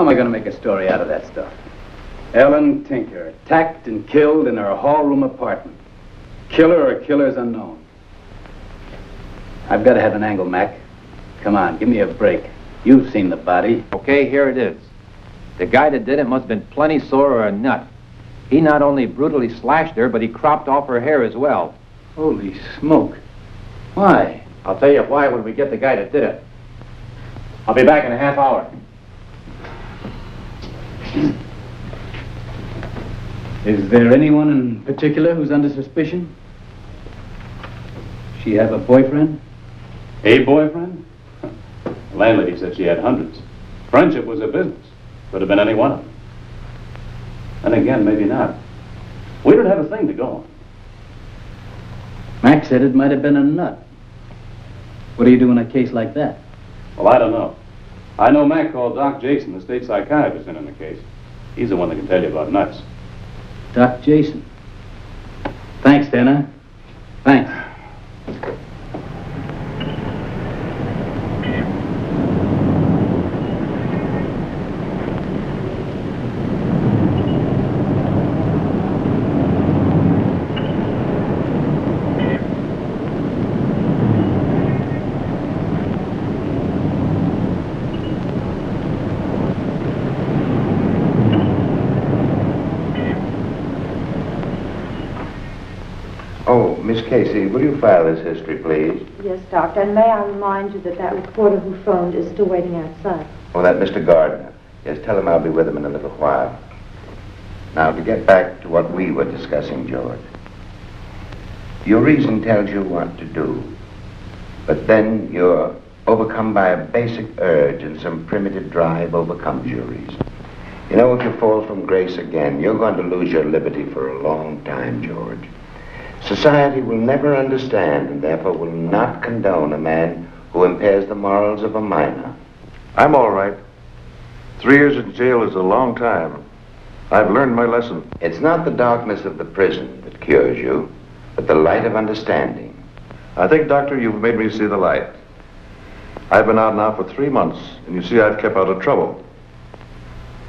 How am I going to make a story out of that stuff? Ellen Tinker, attacked and killed in her hall-room apartment. Killer or killers unknown. I've got to have an angle, Mac. Come on, give me a break. You've seen the body. Okay, here it is. The guy that did it must have been plenty sore or a nut. He not only brutally slashed her, but he cropped off her hair as well. Holy smoke. Why? I'll tell you why when we get the guy that did it. I'll be back in a half hour. Is there anyone in particular who's under suspicion? She have a boyfriend? A boyfriend? The landlady said she had hundreds. Friendship was her business. Could have been any one of them. And again, maybe not. We don't have a thing to go on. Mac said it might have been a nut. What do you do in a case like that? Well, I don't know. I know Mac called Doc Jason, the state psychiatrist, in on the case. He's the one that can tell you about nuts. Doc Jason. Thanks, Dana. Thanks. Miss Casey, will you file this history, please? Yes, Doctor, and may I remind you that that reporter who phoned is still waiting outside. Oh, that Mr. Gardner. Yes, tell him I'll be with him in a little while. Now, to get back to what we were discussing, George. Your reason tells you what to do, but then you're overcome by a basic urge and some primitive drive overcomes your reason. You know, if you fall from grace again, you're going to lose your liberty for a long time, George. Society will never understand and therefore will not condone a man who impairs the morals of a minor. I'm all right. 3 years in jail is a long time. I've learned my lesson. It's not the darkness of the prison that cures you, but the light of understanding. I think, Doctor, you've made me see the light. I've been out now for 3 months, and you see I've kept out of trouble.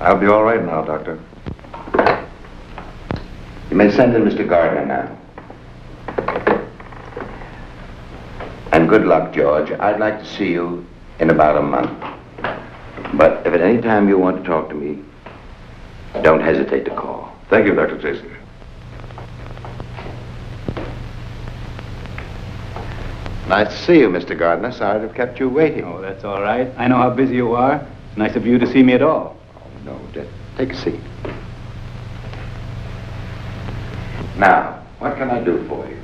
I'll be all right now, Doctor. You may send in Mr. Gardner now. And good luck, George. I'd like to see you in about a month. But if at any time you want to talk to me, don't hesitate to call. Thank you, Dr. Jason. Nice to see you, Mr. Gardner. Sorry to have kept you waiting. Oh, that's all right. I know how busy you are. It's nice of you to see me at all. Oh, no, just take a seat. Now, what can I do for you?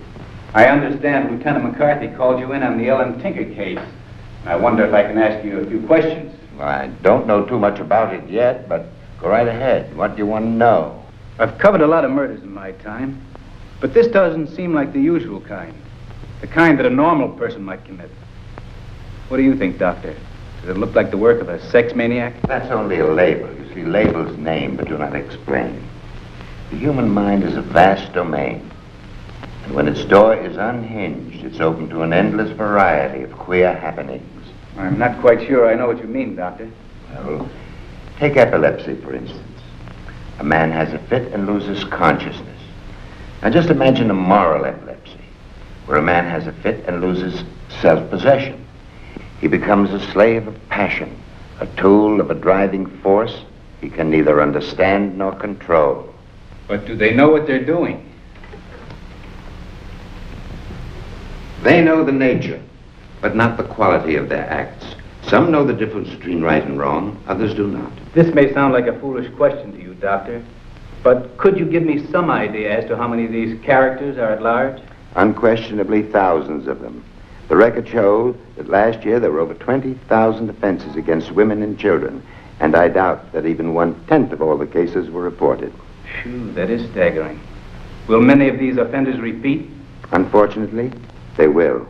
I understand Lieutenant McCarthy called you in on the Ellen Tinker case. I wonder if I can ask you a few questions. Well, I don't know too much about it yet, but go right ahead. What do you want to know? I've covered a lot of murders in my time, but this doesn't seem like the usual kind. The kind that a normal person might commit. What do you think, Doctor? Does it look like the work of a sex maniac? That's only a label. You see, labels name but do not explain. The human mind is a vast domain. And when its door is unhinged, it's open to an endless variety of queer happenings. I'm not quite sure I know what you mean, Doctor. Well, take epilepsy, for instance. A man has a fit and loses consciousness. Now just imagine a moral epilepsy, where a man has a fit and loses self-possession. He becomes a slave of passion, a tool of a driving force he can neither understand nor control. But do they know what they're doing? They know the nature, but not the quality of their acts. Some know the difference between right and wrong, others do not. This may sound like a foolish question to you, Doctor, but could you give me some idea as to how many of these characters are at large? Unquestionably, thousands of them. The record shows that last year there were over 20,000 offenses against women and children, and I doubt that even 1/10 of all the cases were reported. Phew, that is staggering. Will many of these offenders repeat? Unfortunately, they will.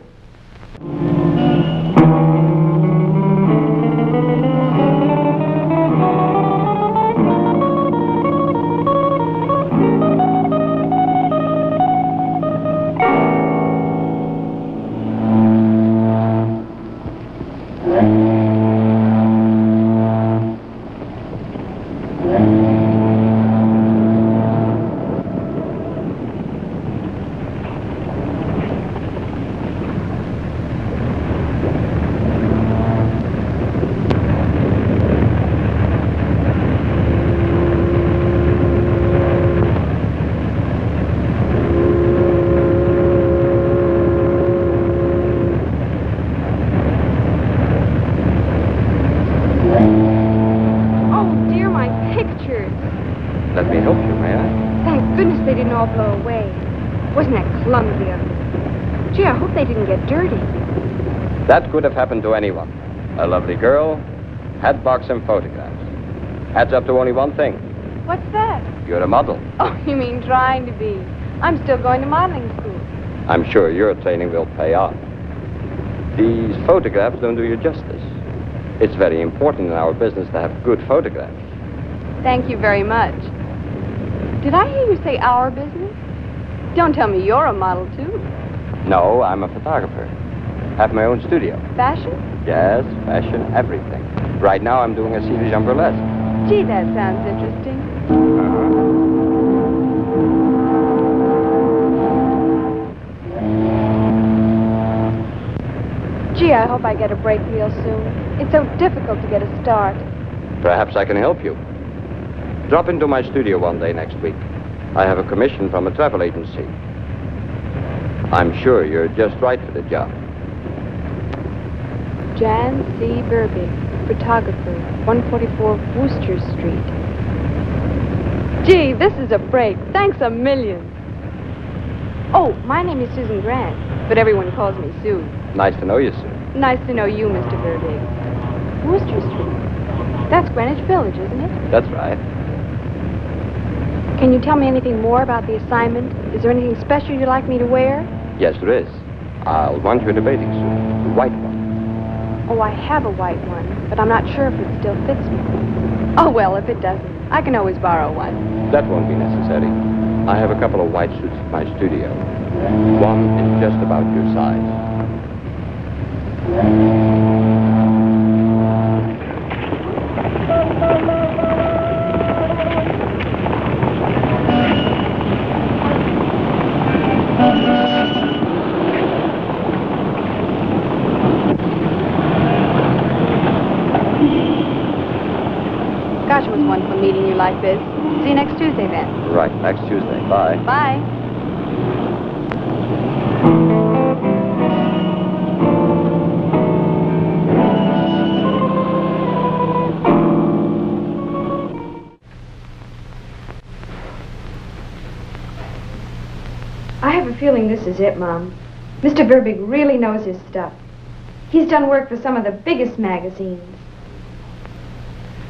That could have happened to anyone. A lovely girl, hat box and photographs. Adds up to only one thing. What's that? You're a model. Oh, you mean trying to be. I'm still going to modeling school. I'm sure your training will pay off. These photographs don't do you justice. It's very important in our business to have good photographs. Thank you very much. Did I hear you say our business? Don't tell me you're a model, too. No, I'm a photographer. Have my own studio. Fashion? Yes, fashion, everything. Right now I'm doing a series on burlesque. Gee, that sounds interesting. Gee, I hope I get a break real soon. It's so difficult to get a start. Perhaps I can help you. Drop into my studio one day next week. I have a commission from a travel agency. I'm sure you're just right for the job. Jan C. Burbig, photographer, 144 Wooster Street. Gee, this is a break. Thanks a million. Oh, my name is Susan Grant, but everyone calls me Sue. Nice to know you, Sue. Nice to know you, Mr. Burbig. Wooster Street. That's Greenwich Village, isn't it? That's right. Can you tell me anything more about the assignment? Is there anything special you'd like me to wear? Yes, there is. I'll want you in a bathing suit. The white one. Oh, I have a white one, but I'm not sure if it still fits me. Oh, well, if it doesn't, I can always borrow one. That won't be necessary. I have a couple of white suits at my studio. One is just about your size. Sergeant was wonderful meeting you like this. See you next Tuesday, then. Right, next Tuesday. Bye. Bye. I have a feeling this is it, Mom. Mr. Verbig really knows his stuff. He's done work for some of the biggest magazines.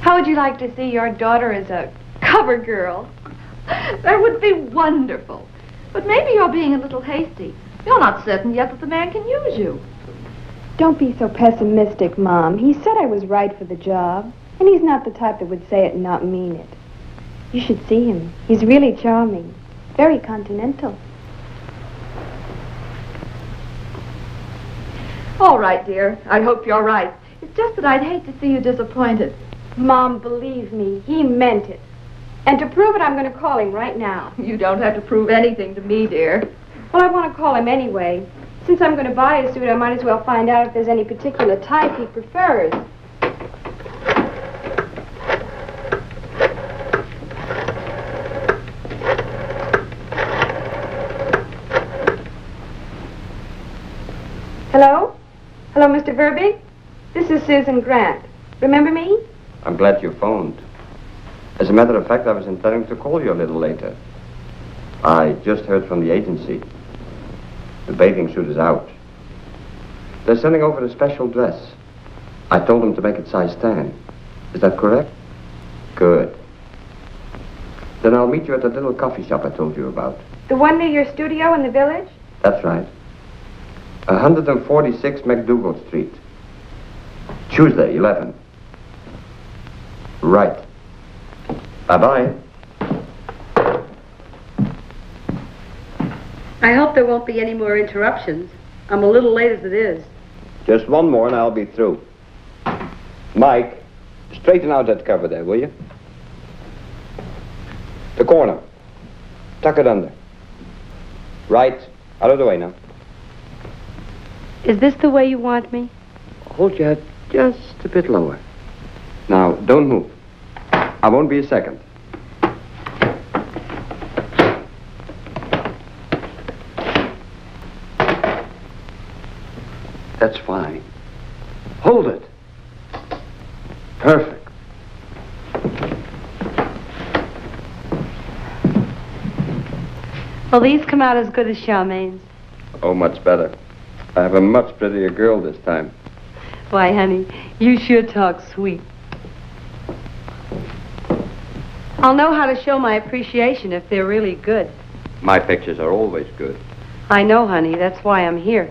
How would you like to see your daughter as a cover girl? That would be wonderful. But maybe you're being a little hasty. You're not certain yet that the man can use you. Don't be so pessimistic, Mom. He said I was right for the job, and he's not the type that would say it and not mean it. You should see him. He's really charming. Very continental. All right, dear. I hope you're right. It's just that I'd hate to see you disappointed. Mom, believe me, he meant it. And to prove it, I'm going to call him right now. You don't have to prove anything to me, dear. Well, I want to call him anyway. Since I'm going to buy a suit, I might as well find out if there's any particular type he prefers. Hello? Hello, Mr. Verbig? This is Susan Grant. Remember me? I'm glad you phoned. As a matter of fact, I was intending to call you a little later. I just heard from the agency. The bathing suit is out. They're sending over a special dress. I told them to make it size 10. Is that correct? Good. Then I'll meet you at the little coffee shop I told you about. The one near your studio in the village? That's right. 146 McDougal Street. Tuesday, 11. Right. Bye-bye. I hope there won't be any more interruptions. I'm a little late as it is. Just one more and I'll be through. Mike, straighten out that cover there, will you? The corner. Tuck it under. Right. Out of the way now. Is this the way you want me? Hold your head just a bit lower. Now, don't move. I won't be a second. That's fine. Hold it. Perfect. Well, these come out as good as Charmaine's. Oh, much better. I have a much prettier girl this time. Why, honey, you sure talk sweet. I'll know how to show my appreciation if they're really good. My pictures are always good. I know, honey. That's why I'm here.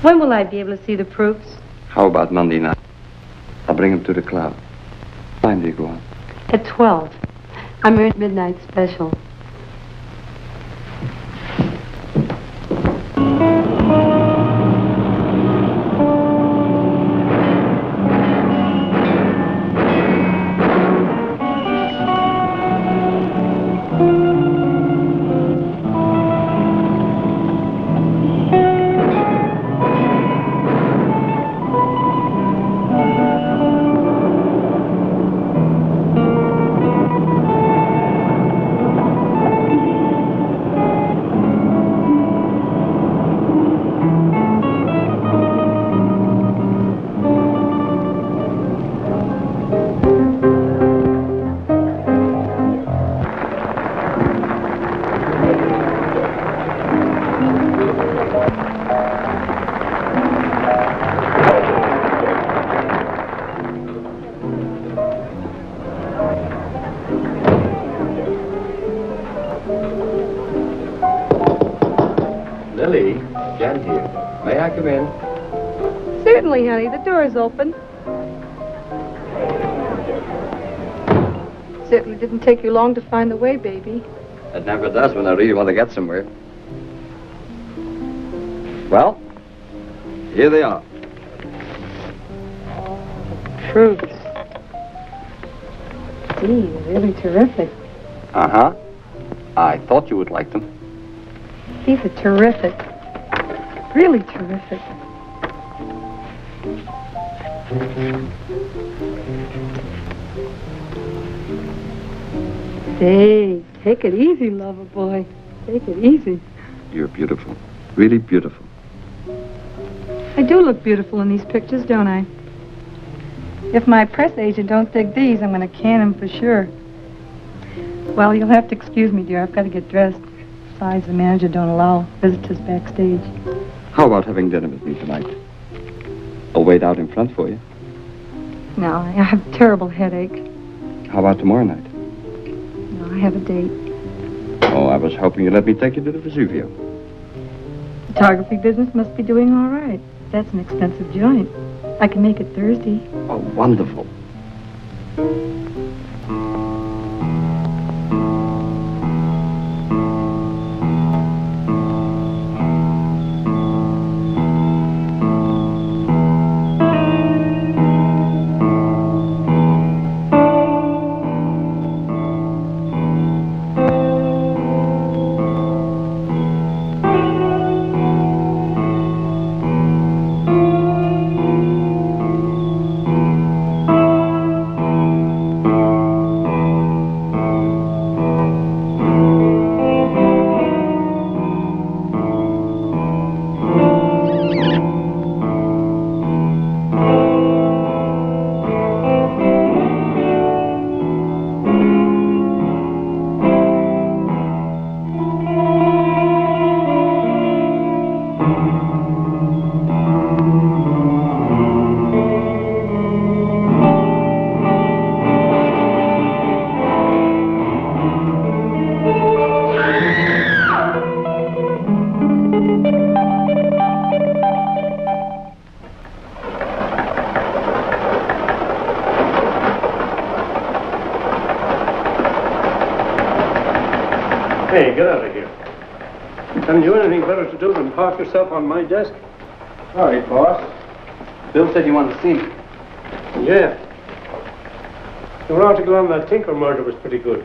When will I be able to see the proofs? How about Monday night? I'll bring them to the club. What time do you go on? At 12. I'm a midnight special. Lily, Jan here. May I come in? Certainly, honey. The door is open. Certainly didn't take you long to find the way, baby. It never does when I really want to get somewhere. Well, here they are. Fruits. Gee, they're really terrific. Uh-huh. I thought you would like them. These are terrific. Really terrific. Hey, take it easy, lover boy. Take it easy. You're beautiful. Really beautiful. I do look beautiful in these pictures, don't I? If my press agent don't dig these, I'm going to can him for sure. Well, you'll have to excuse me, dear. I've got to get dressed. Besides, the manager don't allow visitors backstage. How about having dinner with me tonight? I'll wait out in front for you. No, I have a terrible headache. How about tomorrow night? No, I have a date. Oh, I was hoping you'd let me take you to the Vesuvio. Photography business must be doing all right. That's an expensive joint. I can make it Thursday. Oh, wonderful. Hey, get out of here. Haven't you anything better to do than park yourself on my desk? All right, boss. Bill said you wanted to see me. Yeah. Your article on that Tinker murder was pretty good.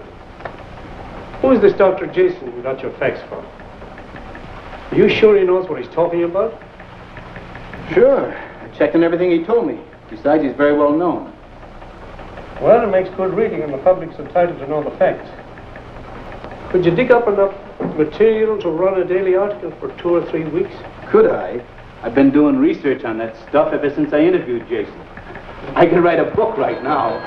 Who is this Dr. Jason you got your facts from? Are you sure he knows what he's talking about? Sure. I checked on everything he told me. Besides, he's very well known. Well, it makes good reading, and the public's entitled to know the facts. Could you dig up enough material to run a daily article for 2 or 3 weeks? Could I? I've been doing research on that stuff ever since I interviewed Jason. I could write a book right now.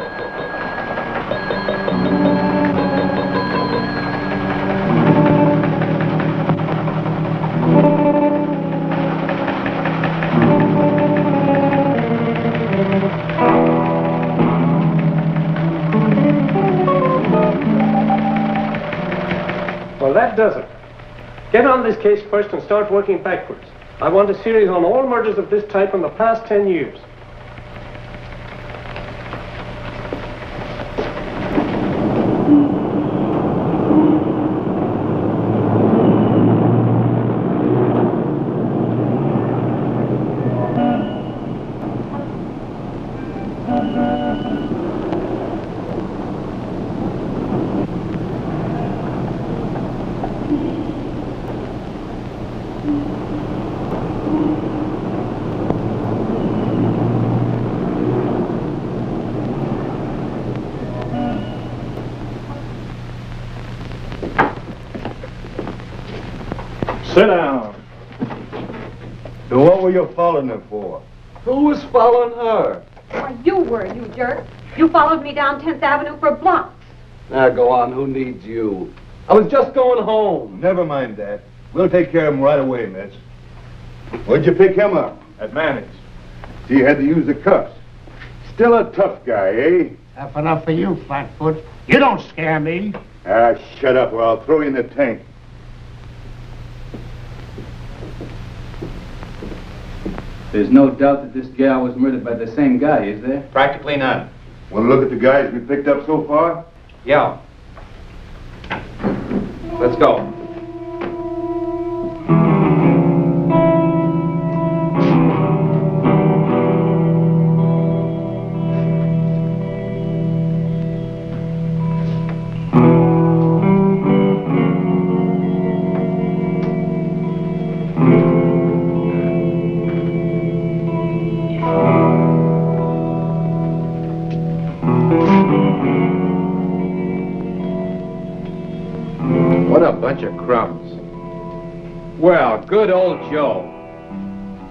Well, that does it. Get on this case first and start working backwards. I want a series on all murders of this type in the past 10 years. Sit down. So what were you following her for? Who was following her? Why, you were, you jerk. You followed me down 10th Avenue for blocks. Now, go on. Who needs you? I was just going home. Never mind that. We'll take care of him right away, miss. Where'd you pick him up? At Manning's. So you had to use the cuffs. Still a tough guy, eh? Tough enough for you, Flatfoot. You don't scare me. Ah, shut up or I'll throw you in the tank. There's no doubt that this gal was murdered by the same guy, is there? Practically none. Want to look at the guys we picked up so far? Yeah. Let's go. bunch of crumbs. Well, good old Joe.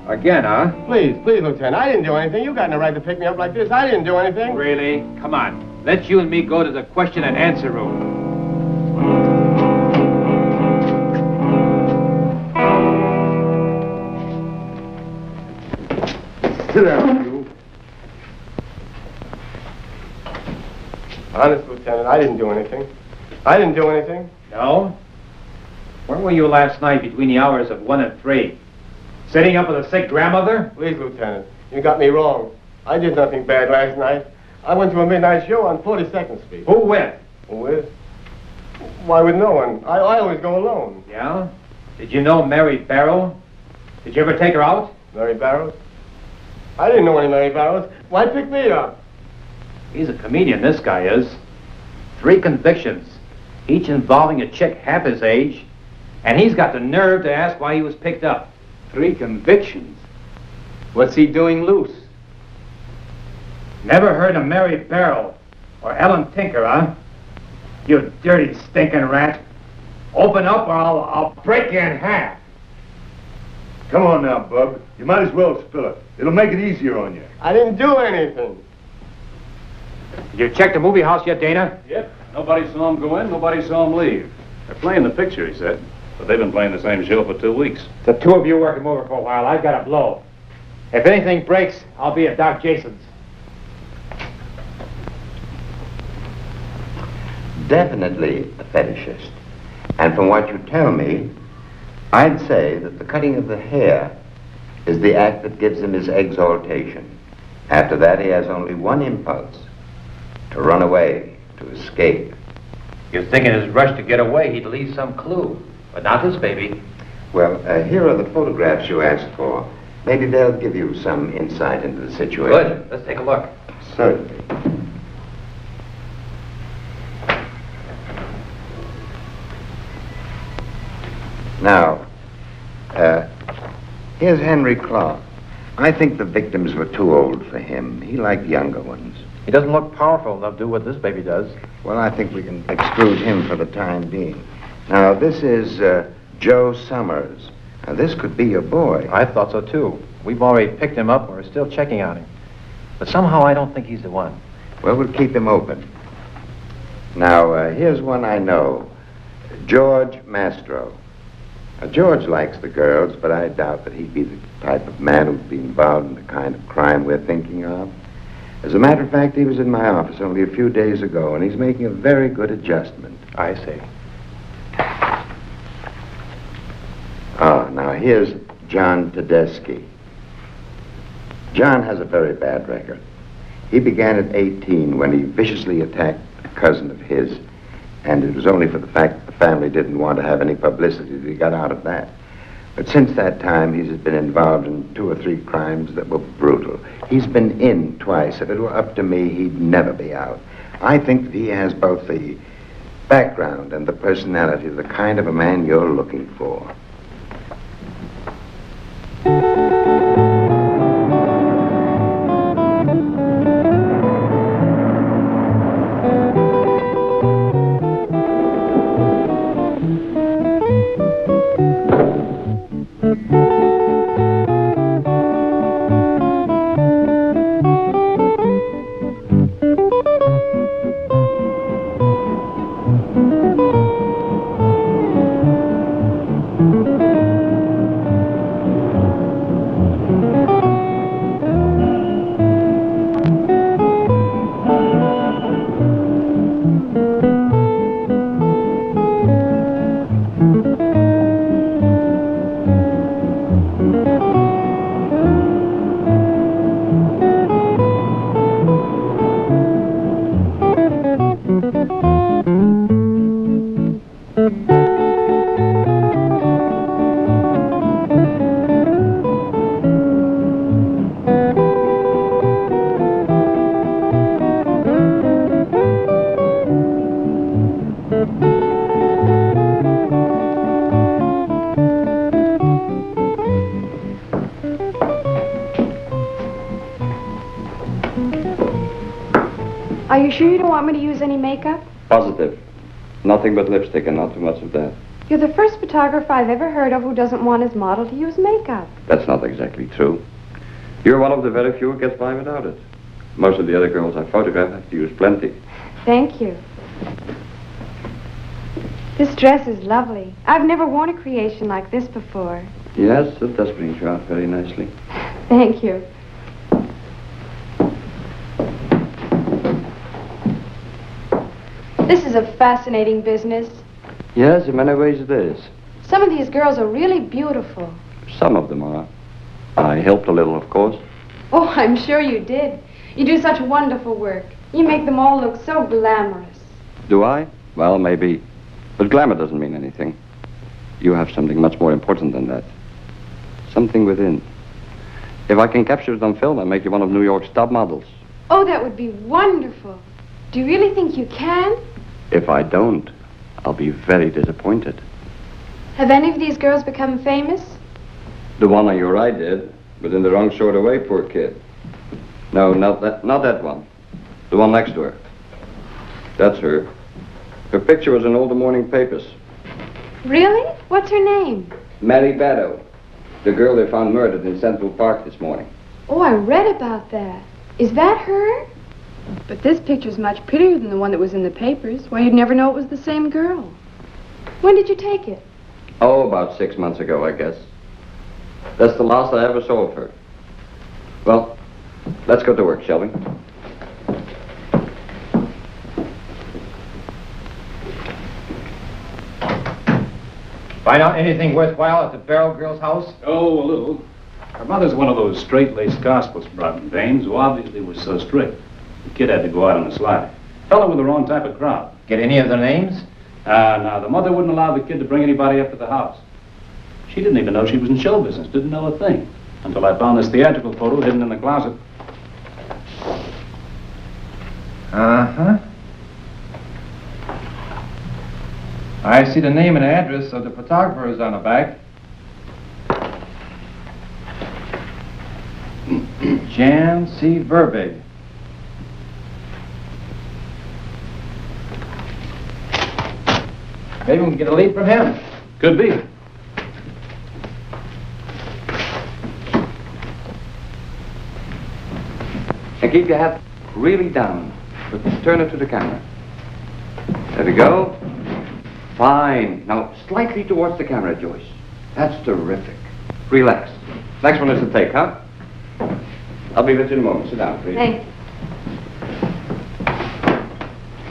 Again, huh? Please, Lieutenant. I didn't do anything. You got no right to pick me up like this. I didn't do anything. Really? Come on. Let's you and me go to the question and answer room. Sit down, you. Honest, Lieutenant, I didn't do anything. I didn't do anything. No? Where were you last night between the hours of 1 and 3? Sitting up with a sick grandmother? Please, Lieutenant, you got me wrong. I did nothing bad last night. I went to a midnight show on 42nd Street. Who with? Who with? Why, with no one. I always go alone. Yeah? Did you know Mary Barrow? Did you ever take her out? Mary Barrows? I didn't know any Mary Barrows. Why pick me up? He's a comedian, this guy is. 3 convictions, each involving a chick half his age, and he's got the nerve to ask why he was picked up. 3 convictions? What's he doing loose? Never heard of Mary Barrow or Ellen Tinker, huh? You dirty, stinking rat. Open up or I'll break you in half. Come on now, Bub. You might as well spill it. It'll make it easier on you. I didn't do anything. Did you check the movie house yet, Dana? Yep. Nobody saw him go in, nobody saw him leave. They're playing the picture, he said. But they've been playing the same show for 2 weeks. The 2 of you work him over for a while. I've got a blow. If anything breaks, I'll be at Doc Jason's. Definitely a fetishist. And from what you tell me, I'd say that the cutting of the hair is the act that gives him his exaltation. After that, he has only one impulse: to run away, to escape. You'd think in his rush to get away, he'd leave some clue. But not this baby. Well, here are the photographs you asked for. Maybe they'll give you some insight into the situation. Good. Let's take a look. Certainly. Now, here's Henry Clark. I think the victims were too old for him. He liked younger ones. He doesn't look powerful enough to do what this baby does. Well, I think we can exclude him for the time being. Now, this is Joe Summers. Now, this could be your boy. I thought so, too. We've already picked him up. We're still checking on him. But somehow I don't think he's the one. Well, we'll keep him open. Now, here's one I know. George Mastro. Now, George likes the girls, but I doubt that he'd be the type of man who'd be involved in the kind of crime we're thinking of. As a matter of fact, he was in my office only a few days ago, and he's making a very good adjustment. I see. Oh, now here's John Tedeschi. John has a very bad record. He began at 18 when he viciously attacked a cousin of his, and it was only for the fact that the family didn't want to have any publicity that he got out of that. But since that time, he's been involved in 2 or 3 crimes that were brutal. He's been in twice. If it were up to me, he'd never be out. I think that he has both the background and the personality of the kind of a man you're looking for. Are you sure you don't want me to use any makeup? Positive. Nothing but lipstick and not too much of that. You're the first photographer I've ever heard of who doesn't want his model to use makeup. That's not exactly true. You're one of the very few who gets by without it. Most of the other girls I photograph have to use plenty. Thank you. This dress is lovely. I've never worn a creation like this before. Yes, it does bring you out very nicely. Thank you. This is a fascinating business. Yes, in many ways it is. Some of these girls are really beautiful. Some of them are. I helped a little, of course. Oh, I'm sure you did. You do such wonderful work. You make them all look so glamorous. Do I? Well, maybe. But glamour doesn't mean anything. You have something much more important than that. Something within. If I can capture it on film, I'll make you one of New York's top models. Oh, that would be wonderful. Do you really think you can? If I don't, I'll be very disappointed. Have any of these girls become famous? The one on your right did, but in the wrong sort of way, poor kid. No, not that one. The one next to her. That's her. Her picture was in all the morning papers. Really? What's her name? Mary Barrow, the girl they found murdered in Central Park this morning. Oh, I read about that. Is that her? But this picture's much prettier than the one that was in the papers. Why, you'd never know it was the same girl. When did you take it? Oh, about 6 months ago, I guess. That's the last I ever saw of her. Well, let's go to work, shall we? Find out anything worthwhile at the Barrel Girl's house? Oh, a little. Her mother's one of those straight-laced gospel-sprouting dames who obviously was so strict. The kid had to go out on the sly. Fella with the wrong type of crowd. Get any of their names? No, the mother wouldn't allow the kid to bring anybody up to the house. She didn't even know she was in show business, didn't know a thing. Until I found this theatrical photo hidden in the closet. Uh-huh. I see the name and address of the photographers on the back. Jan C. Verbig. Maybe we can get a lead from him. Could be. And keep your hat really down, but turn it to the camera. There we go. Fine. Now, slightly towards the camera, Joyce. That's terrific. Relax. Next one is the take, huh? I'll be with you in a moment. Sit down, please. Thanks.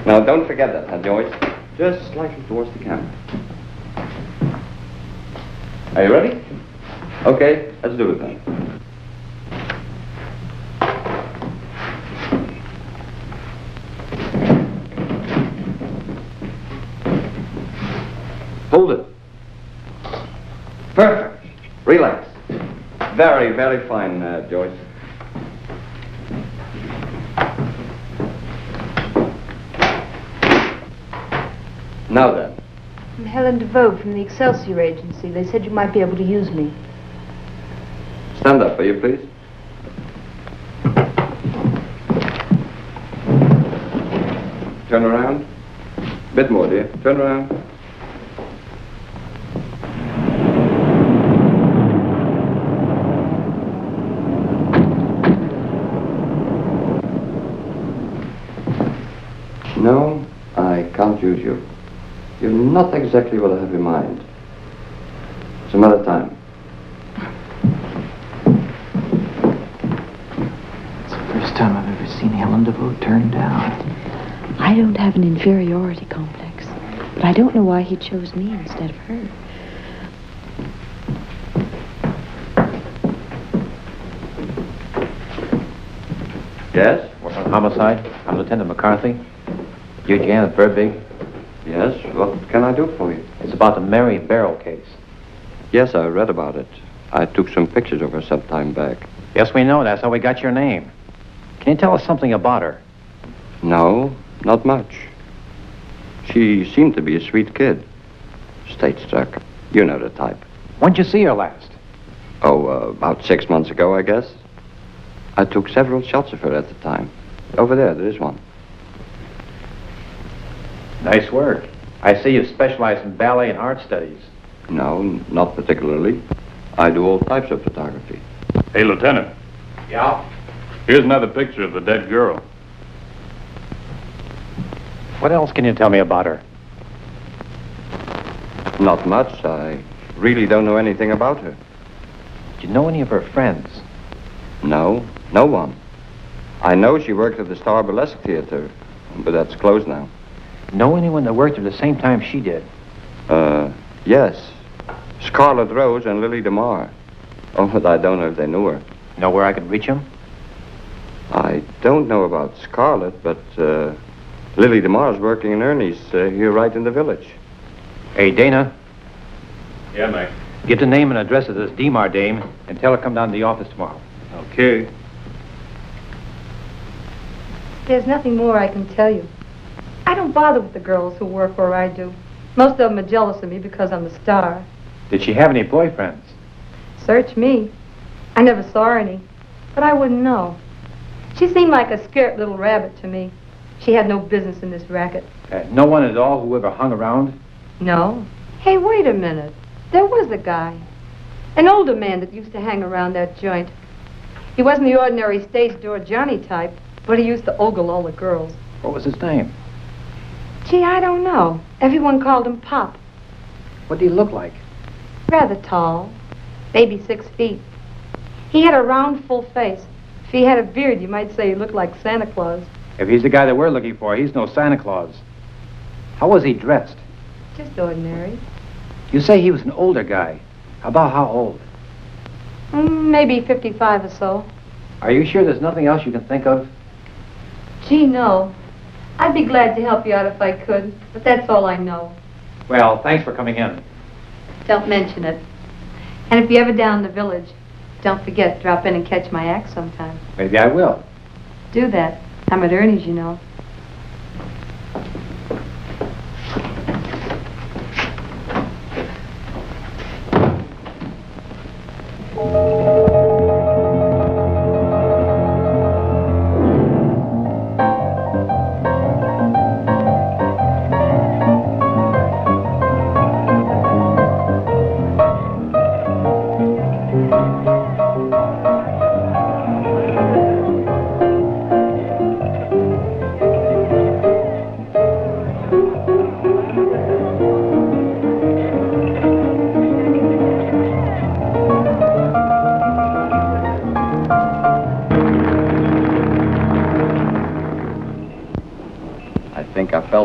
Now, don't forget that, huh, Joyce? Just slightly towards the camera. Are you ready? Okay, let's do it then. Hold it. Perfect. Relax. Very, very fine, Joyce. Now then. I'm Helen DeVoe from the Excelsior Agency. They said you might be able to use me. Stand up, will you, please? Turn around. Bit more, dear. Turn around. No, I can't use you. You're not exactly what I have in mind. Some other time. It's the first time I've ever seen Helen DeVoe turned down. I don't have an inferiority complex, but I don't know why he chose me instead of her. Yes? Work on homicide. I'm Lieutenant McCarthy. You Janet Verbig? Yes, what can I do for you? It's about the Mary Barrel case. Yes, I read about it. I took some pictures of her some time back. Yes, we know. That's how we got your name. Can you tell us something about her? No, not much. She seemed to be a sweet kid. State struck. You know the type. When'd you see her last? Oh, about 6 months ago, I guess. I took several shots of her at the time. Over there is one. Nice work. I see you specialize in ballet and art studies. No, not particularly. I do all types of photography. Hey, Lieutenant. Yeah? Here's another picture of the dead girl. What else can you tell me about her? Not much. I really don't know anything about her. Do you know any of her friends? No, no one. I know she worked at the Star Burlesque Theater, but that's closed now. Know anyone that worked at the same time she did? Yes. Scarlet Rose and Lily DeMar. Oh, but I don't know if they knew her. Know where I can reach them? I don't know about Scarlet, but Lily DeMar's working in Ernie's here right in the village. Hey, Dana. Yeah, Mac. Get the name and address of this DeMar dame and tell her to come down to the office tomorrow. Okay. There's nothing more I can tell you. I don't bother with the girls who work where I do. Most of them are jealous of me because I'm a star. Did she have any boyfriends? Search me. I never saw any, but I wouldn't know. She seemed like a scared little rabbit to me. She had no business in this racket. No one at all who ever hung around? No. Hey, wait a minute. There was a guy. An older man that used to hang around that joint. He wasn't the ordinary stage door Johnny type, but he used to ogle all the girls. What was his name? Gee, I don't know. Everyone called him Pop. What did he look like? Rather tall. Maybe 6 feet. He had a round, full face. If he had a beard, you might say he looked like Santa Claus. If he's the guy that we're looking for, he's no Santa Claus. How was he dressed? Just ordinary. You say he was an older guy. About how old? Maybe 55 or so. Are you sure there's nothing else you can think of? Gee, no. I'd be glad to help you out if I could, but that's all I know. Well, thanks for coming in. Don't mention it. And if you're ever down in the village, don't forget, drop in and catch my act sometime. Maybe I will. Do that. I'm at Ernie's, you know.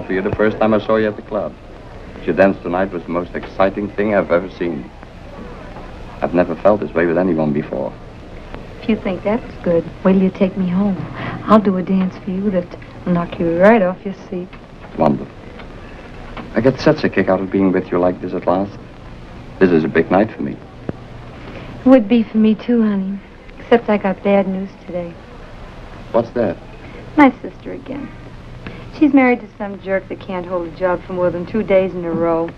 For you the first time I saw you at the club. Your dance tonight was the most exciting thing I've ever seen. I've never felt this way with anyone before. If you think that's good, wait till you take me home. I'll do a dance for you that'll knock you right off your seat. Wonderful. I get such a kick out of being with you like this at last. This is a big night for me. It would be for me too, honey. Except I got bad news today. What's that? My sister again. She's married to some jerk that can't hold a job for more than 2 days in a row.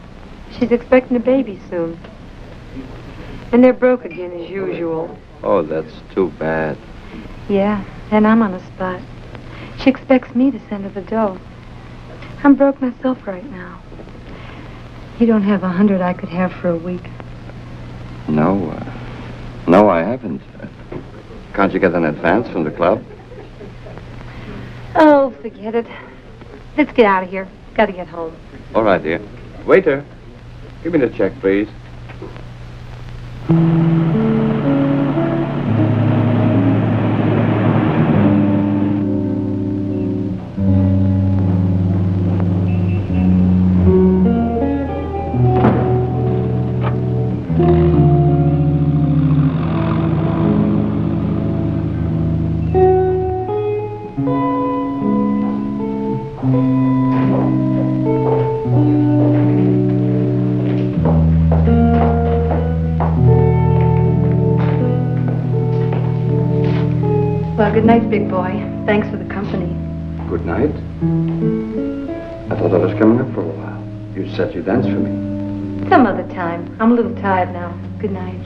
She's expecting a baby soon. And they're broke again as usual. Oh, that's too bad. Yeah, and I'm on the spot. She expects me to send her the dough. I'm broke myself right now. You don't have 100 I could have for a week. No, no, I haven't. Can't you get an advance from the club? Oh, forget it. Let's get out of here. Got to get home. All right, dear. Waiter, give me the check, please. Well, good night, big boy. Thanks for the company. Good night. I thought I was coming up for a while. You said you'd dance for me. Some other time. I'm a little tired now. Good night.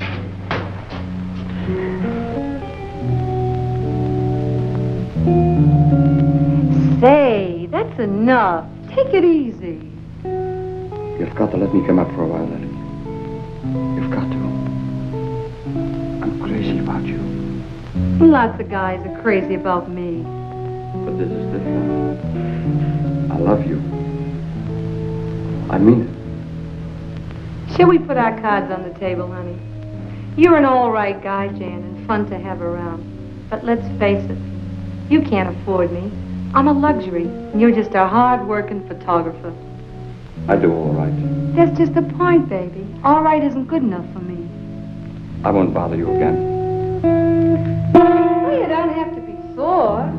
Say, that's enough. Take it easy. You've got to let me come up for a while, Ellie. You've got to. I'm crazy about you. Lots of guys are crazy about me. But this is different. I love you. I mean it. Shall we put our cards on the table, honey? You're an all right guy, Jan, and fun to have around. But let's face it, you can't afford me. I'm a luxury, and you're just a hard-working photographer. I do all right. That's just the point, baby. All right isn't good enough for me. I won't bother you again. Well, you don't have to be sore.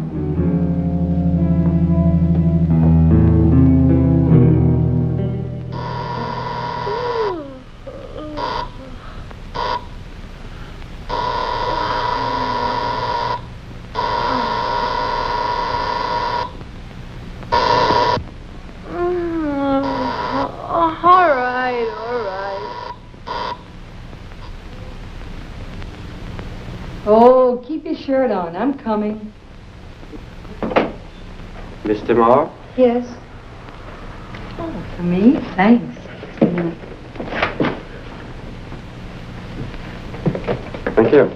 Oh, keep your shirt on. I'm coming. Mr. Moore? Yes. Oh, for me? Thanks. Thank you.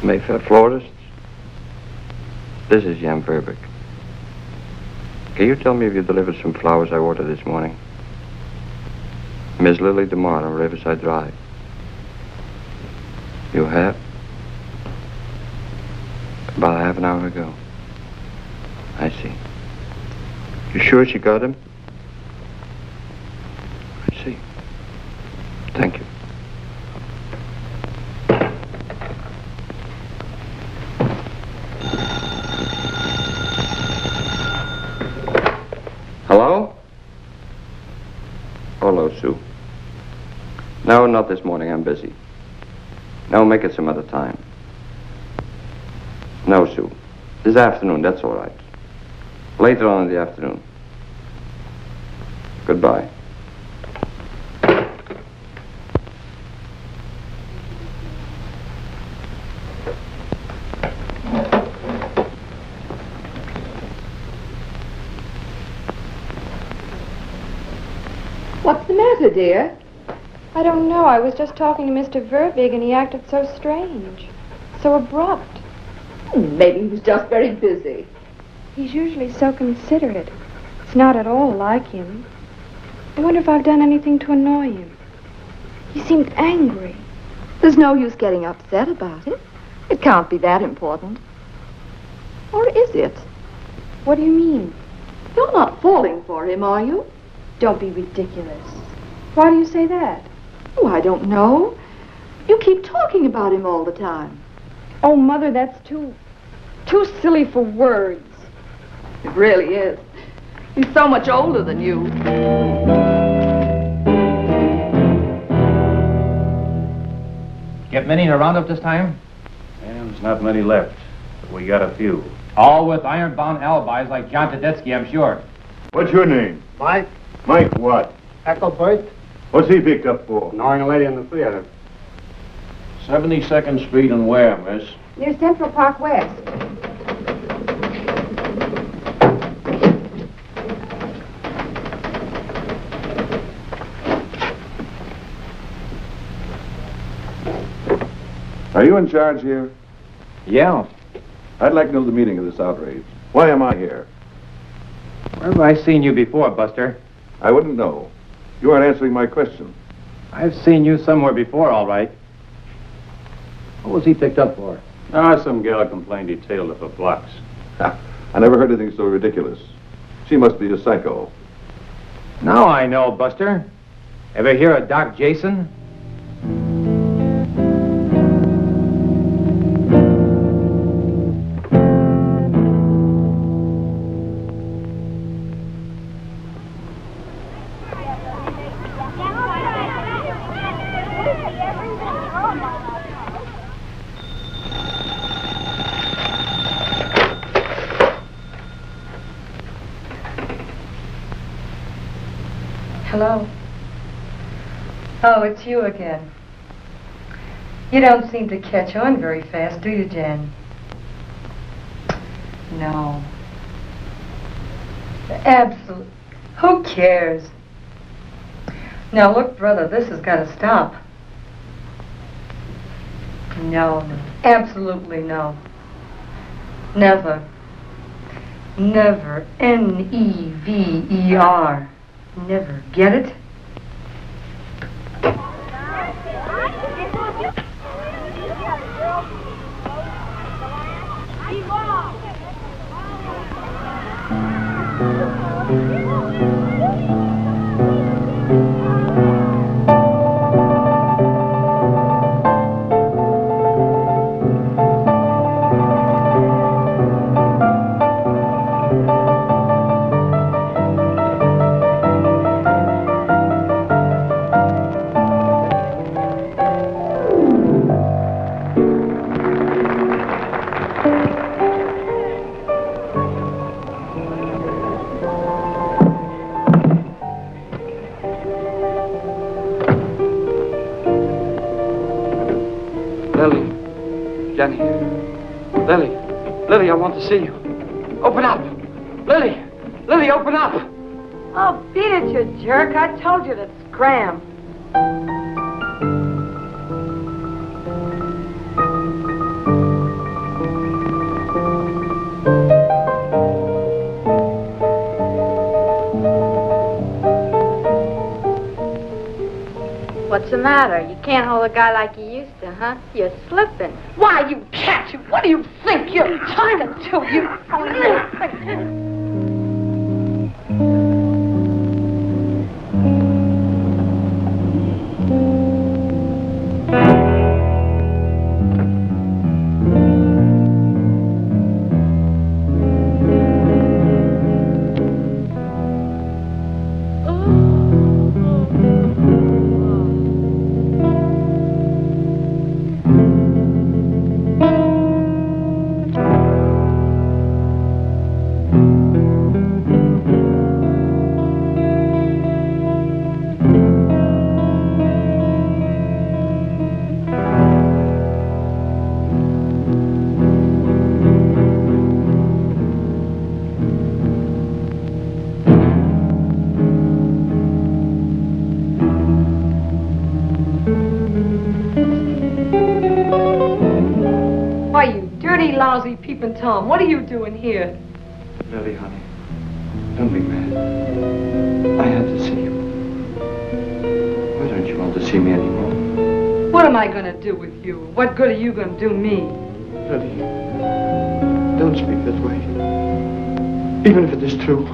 Mayfair Florists. This is Jan Verbeek. Can you tell me if you delivered some flowers I ordered this morning? Miss Lily DeMar on Riverside Drive. You have? About half an hour ago. I see. You sure she got him? I see. Thank you. Hello? Hello, Sue. No, not this morning. I'm busy. No, make it some other time. No, Sue. This afternoon, that's all right. Later on in the afternoon. Goodbye. What's the matter, dear? I don't know. I was just talking to Mr. Verbeek, and he acted so strange. So abrupt. Maybe he was just very busy. He's usually so considerate. It's not at all like him. I wonder if I've done anything to annoy him. He seemed angry. There's no use getting upset about it. It can't be that important. Or is it? What do you mean? You're not falling for him, are you? Don't be ridiculous. Why do you say that? Oh, I don't know. You keep talking about him all the time. Oh, Mother, that's too silly for words. It really is. He's so much older than you. Get many in a roundup this time? And there's not many left, but we got a few. All with iron-bound alibis like John Tedeschi, I'm sure. What's your name? Mike? Mike what? Ecclebert? What's he picked up for? Ignoring a lady in the theater. 72nd Street and where, miss? Near Central Park West. Are you in charge here? Yeah. I'd like to know the meaning of this outrage. Why am I here? Where have I seen you before, Buster? I wouldn't know. You aren't answering my question. I've seen you somewhere before, all right. What was he picked up for? Some gal complained he tailed her for blocks. I never heard anything so ridiculous. She must be a psycho. Now I know, Buster. Ever hear of Doc Jason? Hello. Oh, it's you again. You don't seem to catch on very fast, do you, Jen? No. Absolutely. Who cares? Now, look, brother, this has got to stop. No, absolutely no. Never. Never. Never. Never. Get it? Lily, I want to see you. Open up! Lily! Lily, open up! Oh, beat it, you jerk. I told you to scram. What's the matter? You can't hold a guy like you used to, huh? You're slipping. Why, you cat, you... What do you think you're talking to, you... Lousy peeping Tom, what are you doing here? Lily, honey, don't be mad. I had to see you. Why don't you want to see me anymore? What am I going to do with you? What good are you going to do me? Lily, don't speak that way. Even if it is true.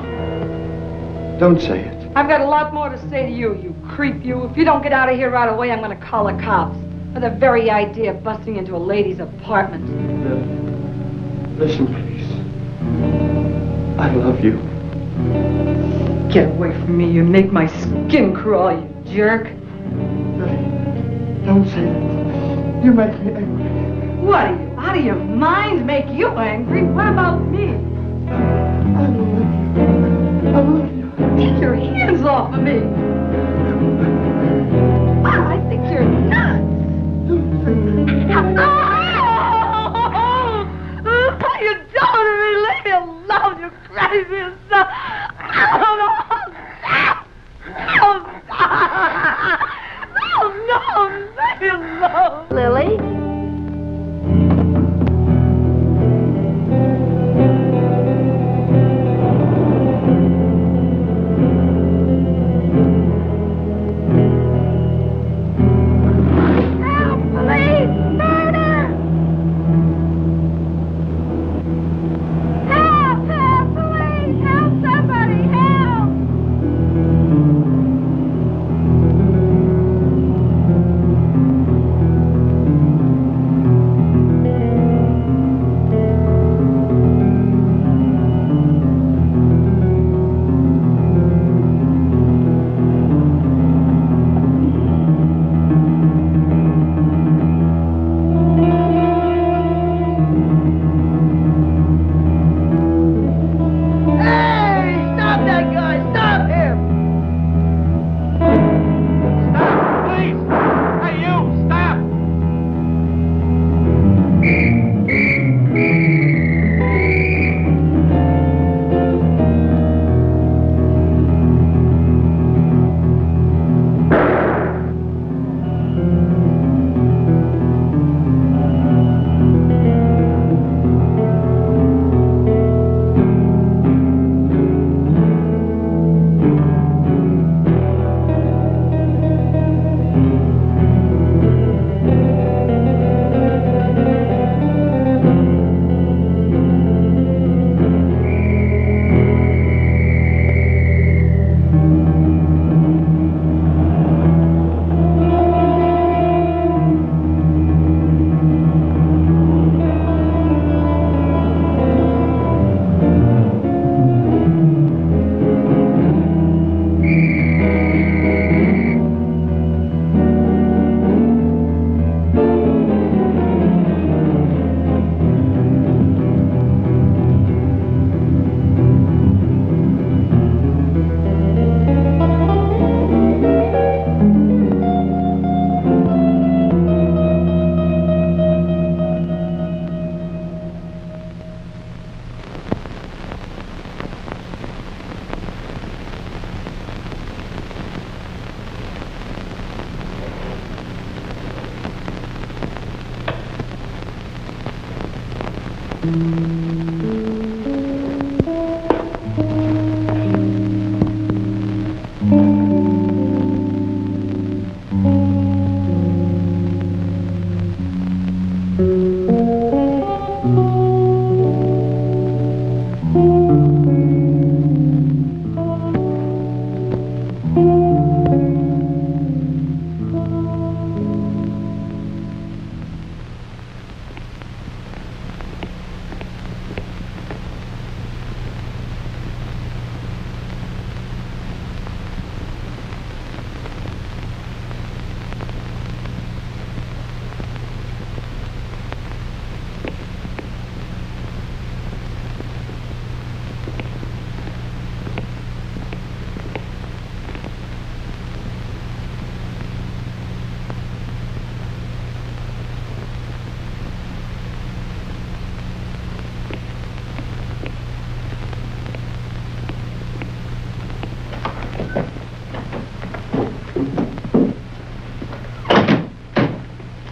Don't say it. I've got a lot more to say to you, you creep, you. If you don't get out of here right away, I'm going to call the cops. For the very idea of busting into a lady's apartment. Lily. Listen, please. I love you. Get away from me. You make my skin crawl, you jerk. Lily, don't say that. You make me angry. What are you, out of your mind? Make you angry? What about me? I love you. Take your hands off of me. Wow, I think you're nuts. You don't really leave me alone, you crazy son. Oh, no. Leave me alone. Lily?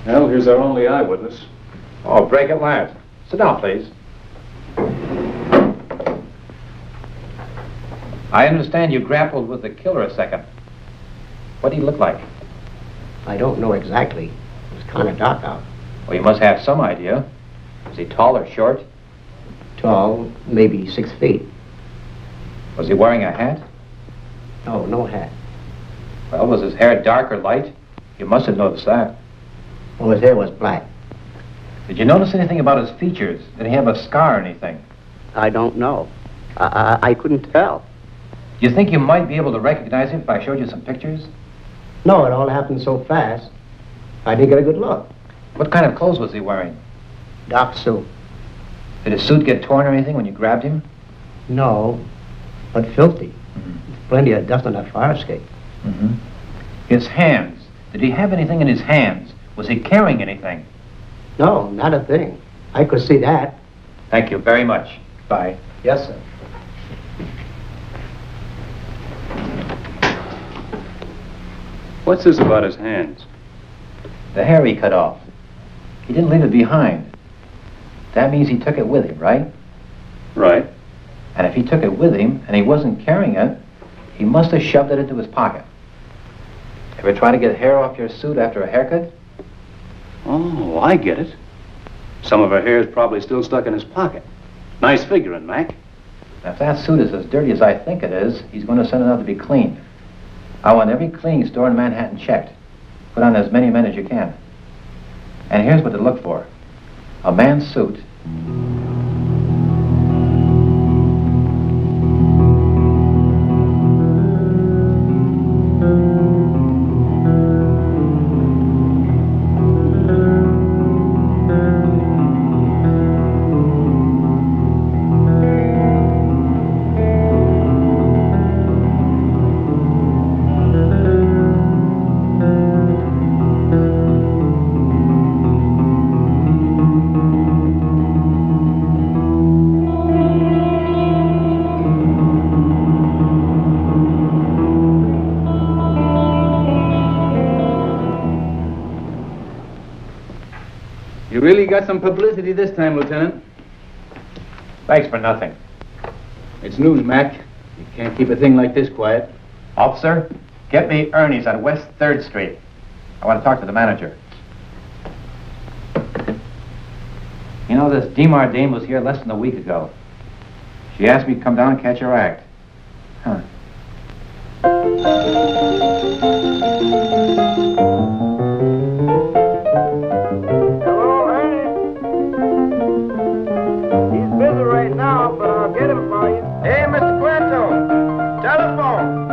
Well, here's our only eyewitness. Oh, break at last. Sit down, please. I understand you grappled with the killer a second. What did he look like? I don't know exactly. It was kind of dark out. Well, you must have some idea. Was he tall or short? Tall, maybe 6 feet. Was he wearing a hat? No, no hat. Well, was his hair dark or light? You must have noticed that. Well, his hair was black. Did you notice anything about his features? Did he have a scar or anything? I don't know. I couldn't tell. Do you think you might be able to recognize him if I showed you some pictures? No, it all happened so fast. I didn't get a good look. What kind of clothes was he wearing? Dark suit. Did his suit get torn or anything when you grabbed him? No, but filthy. Plenty of dust on that fire escape. His hands. Did he have anything in his hands? Was he carrying anything? No, not a thing. I could see that. Thank you very much. Bye. Yes, sir. What's this about his hands? The hair he cut off. He didn't leave it behind. That means he took it with him, right? Right. And if he took it with him and he wasn't carrying it, he must have shoved it into his pocket. Ever try to get hair off your suit after a haircut? Oh, I get it. Some of her hair is probably still stuck in his pocket. Nice figuring, Mac. Now, if that suit is as dirty as I think it is, he's going to send it out to be cleaned. I want every cleaning store in Manhattan checked. Put on as many men as you can. And here's what to look for. A man's suit. You really got some publicity this time, Lieutenant. Thanks for nothing. It's news, Mac. You can't keep a thing like this quiet. Officer, get me Ernie's on West 3rd Street. I want to talk to the manager. You know, this DeMar dame was here less than a week ago. She asked me to come down and catch her act. Huh. Hello, Ernie. He's busy right now, but I'll get him for you. Hey, Mr. Quinto, telephone.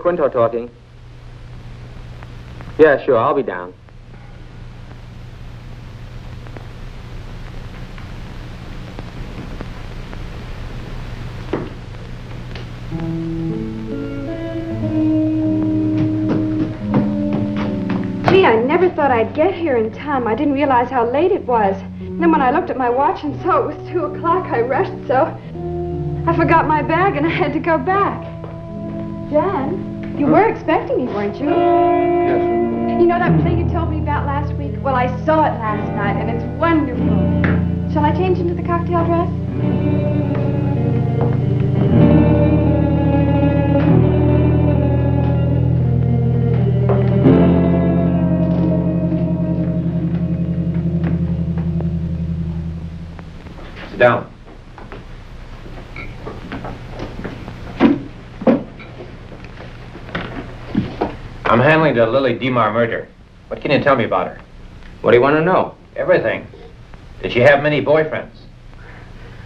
Quinto talking. Yeah, sure, I'll be down. thought I'd get here in time. I didn't realize how late it was. And then when I looked at my watch and saw it was 2 o'clock, I rushed so I forgot my bag and I had to go back. Jan, you were expecting me, weren't you? Yes. You know that play you told me about last week? Well, I saw it last night, and it's wonderful. Shall I change into the cocktail dress? Sit down. I'm handling the Lily Demar murder. What can you tell me about her? What do you want to know? Everything. Did she have many boyfriends?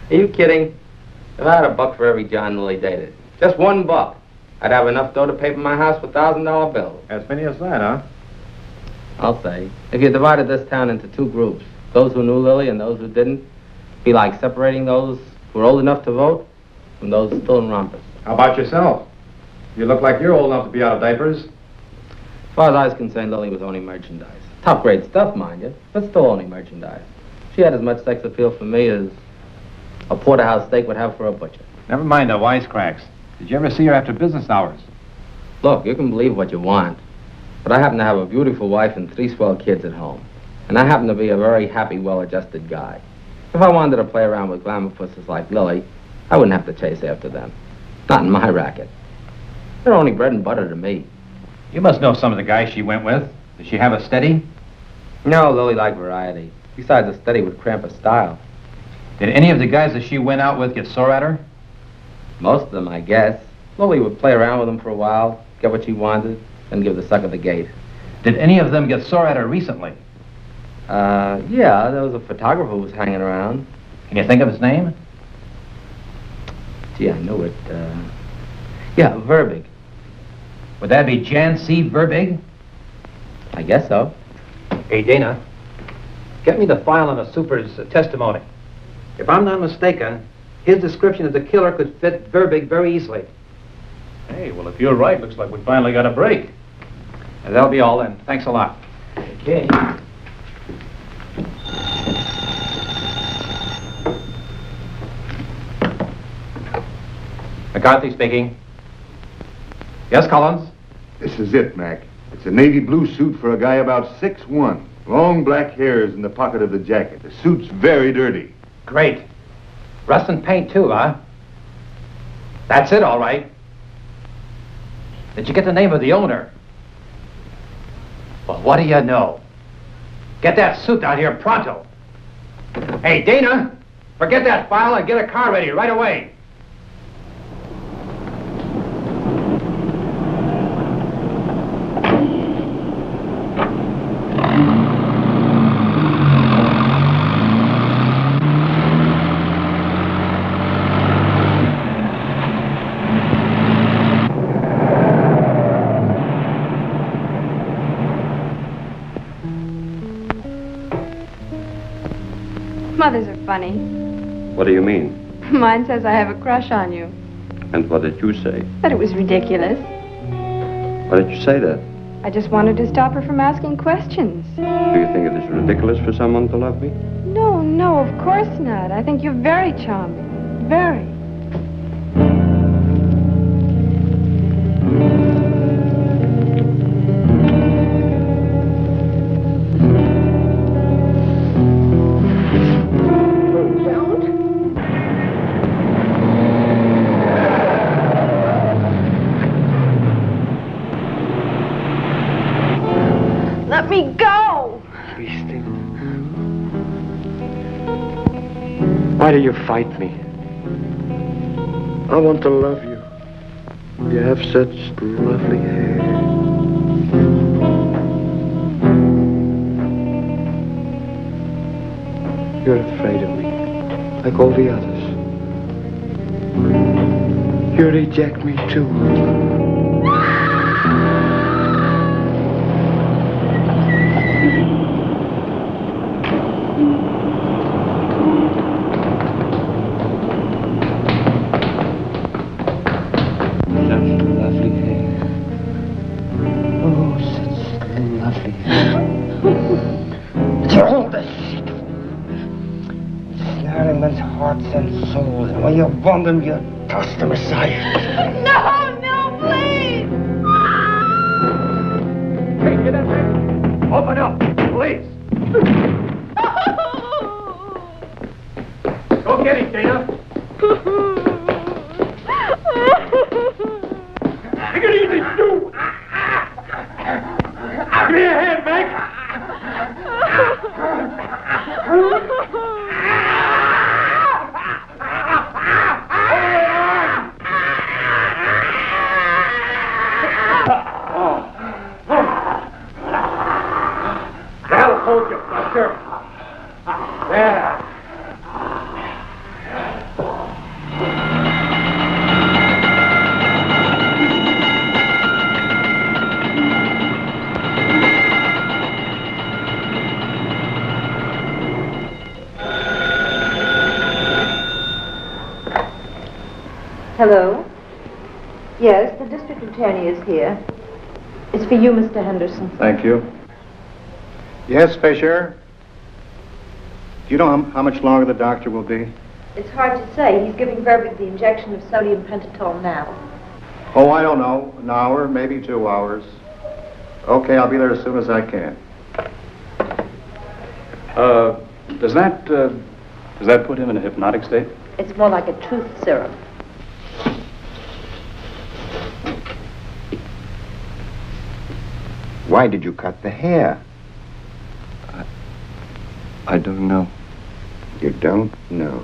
Are you kidding? If I had $1 for every John Lily dated, just $1, I'd have enough dough to pay for my house with $1,000 bills. As many as that, huh? I'll say. If you divided this town into 2 groups, those who knew Lily and those who didn't, it'd be like separating those who were old enough to vote from those still in rompers. How about yourself? You look like you're old enough to be out of diapers. As far as I was concerned, Lily was only merchandise. Top grade stuff, mind you, but still only merchandise. She had as much sex appeal for me as a porterhouse steak would have for a butcher. Never mind the wisecracks. Did you ever see her after business hours? Look, you can believe what you want, but I happen to have a beautiful wife and 3 swell kids at home. And I happen to be a very happy, well-adjusted guy. If I wanted to play around with glamour pussies like Lily, I wouldn't have to chase after them. Not in my racket. They're only bread and butter to me. You must know some of the guys she went with. Does she have a steady? No, Lily liked variety. Besides, a steady would cramp her style. Did any of the guys that she went out with get sore at her? Most of them, I guess. Lily would play around with them for a while, get what she wanted, then give the sucker the gate. Did any of them get sore at her recently? Yeah, there was a photographer who was hanging around. Can you think of his name? Gee, I knew it. Yeah, Verbig. Would that be Jan C. Verbig? I guess so. Hey, Dana, get me the file on the super's testimony. If I'm not mistaken, his description of the killer could fit Verbig very easily. Hey, well, if you're right, looks like we finally got a break. And that'll be all then. Thanks a lot. Okay. McCarthy speaking. Yes, Collins? This is it, Mac. It's a navy blue suit for a guy about 6'1". Long black hairs in the pocket of the jacket. The suit's very dirty. Great. Rust and paint too, huh? That's it, all right. Did you get the name of the owner? Well, what do you know? Get that suit out here pronto. Hey, Dana, forget that file and get a car ready right away. Mothers are funny. What do you mean? Mine says I have a crush on you. And what did you say? That it was ridiculous. Why did you say that? I just wanted to stop her from asking questions. Do you think it is ridiculous for someone to love me? No, no, of course not. I think you're very charming. Very. Let me go! Be still. Why do you fight me? I want to love you. You have such lovely hair. You're afraid of me, like all the others. You reject me too. darling men's hearts and souls. And when you want them, you toss them aside. No, no, please! Hey, get up there. Open up, please. Go get him, Dana. Take it easy, Stu. Give me a hand, Mac. That'll hold you, Buster. There. Hello? Yes, the district attorney is here. It's for you, Mr. Henderson. Thank you. Yes, Fisher? Do you know how much longer the doctor will be? It's hard to say. He's giving Verbeek the injection of sodium pentatone now. Oh, I don't know. An hour, maybe 2 hours. Okay, I'll be there as soon as I can. Does that put him in a hypnotic state? It's more like a truth serum. Why did you cut the hair? I don't know. You don't know.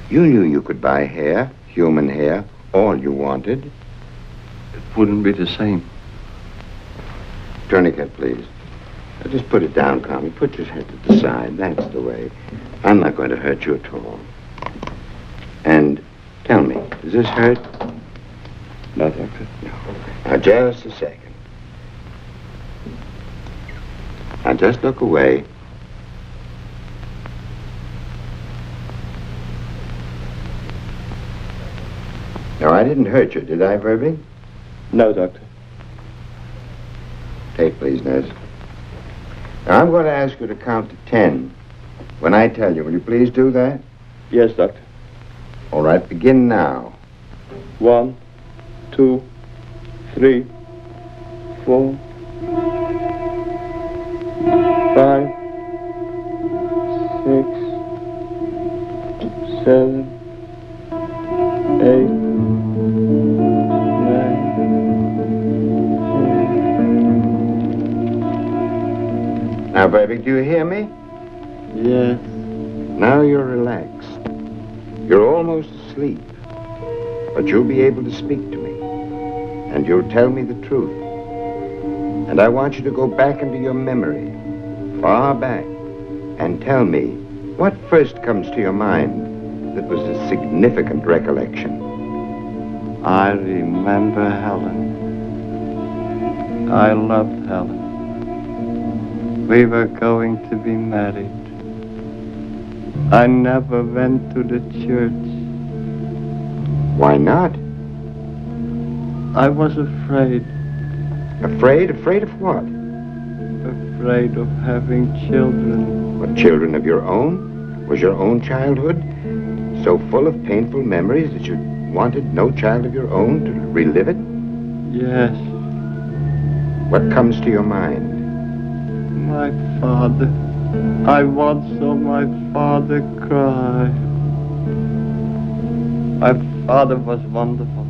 You knew you could buy hair, human hair, all you wanted. It wouldn't be the same. Tourniquet, please. Now just put it down, Connie. Put your head to the side. That's the way. I'm not going to hurt you at all. And tell me, does this hurt? No, Doctor. No. Now, just a second. Now, just look away. No, I didn't hurt you, did I, Verbeek? No, Doctor. Tape, please, nurse. Now, I'm going to ask you to count to 10. When I tell you, will you please do that? Yes, Doctor. All right, begin now. 1, 2, 3, 4, 5, 6, 7, 8, 9. Now, Verbeek, do you hear me? Yes. Now you're relaxed. You're almost asleep. But you'll be able to speak to me. And you'll tell me the truth. And I want you to go back into your memory, far back, and tell me what first comes to your mind that was a significant recollection. I remember Helen. I loved Helen. We were going to be married. I never went to the church. Why not? I was afraid. Afraid? Afraid of what? Afraid of having children. What, children of your own? Was your own childhood so full of painful memories that you wanted no child of your own to relive it? Yes. What comes to your mind? My father. I once saw my father cry. My father was wonderful.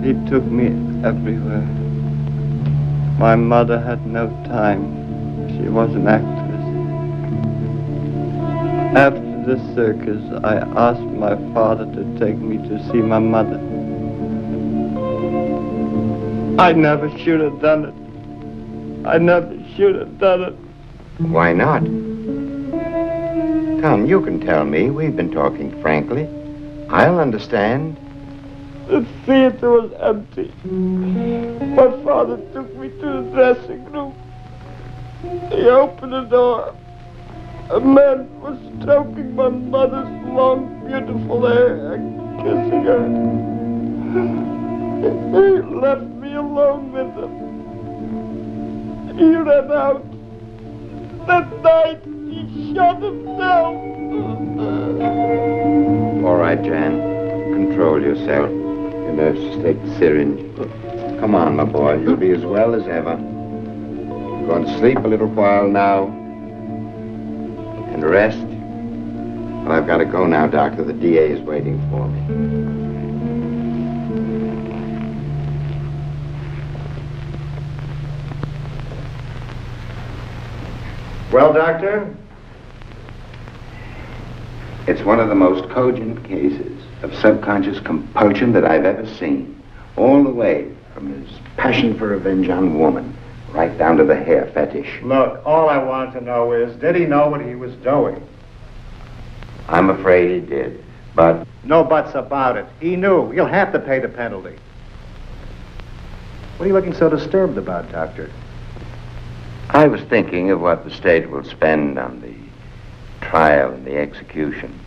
He took me everywhere. My mother had no time. She was an actress. After the circus, I asked my father to take me to see my mother. I never should have done it. I never should have done it. Why not? Come, you can tell me. We've been talking frankly. I'll understand. The theater was empty. My father took me to the dressing room. He opened the door. A man was stroking my mother's long, beautiful hair and kissing her. He left me alone with him. He ran out. That night, he shot himself. right, Jan. Control yourself. Your nurse, just take the syringe. Come on, my boy. You'll be as well as ever. You're going to sleep a little while now. And rest. Well, I've got to go now, Doctor. The DA is waiting for me. Well, Doctor? It's one of the most cogent cases of subconscious compulsion that I've ever seen. All the way from his passion for revenge on woman, right down to the hair fetish. Look, all I want to know is, did he know what he was doing? I'm afraid he did, but... No buts about it. He knew. He'll have to pay the penalty. What are you looking so disturbed about, Doctor? I was thinking of what the state will spend on the trial and the execution.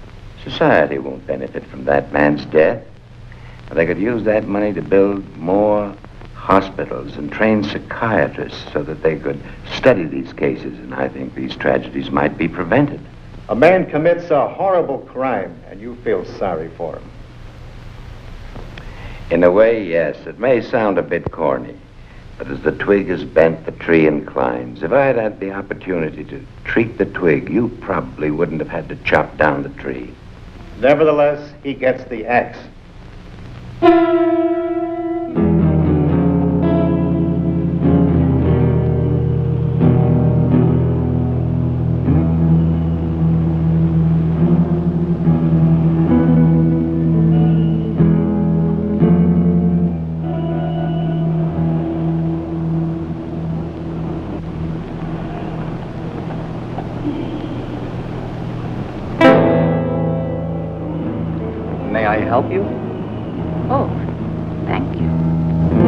Society won't benefit from that man's death. But they could use that money to build more hospitals and train psychiatrists so that they could study these cases, and I think these tragedies might be prevented. A man commits a horrible crime, and you feel sorry for him. In a way, yes. It may sound a bit corny, but as the twig is bent, the tree inclines. If I had had the opportunity to treat the twig, you probably wouldn't have had to chop down the tree. Nevertheless, he gets the axe. May I help you? Oh, thank you.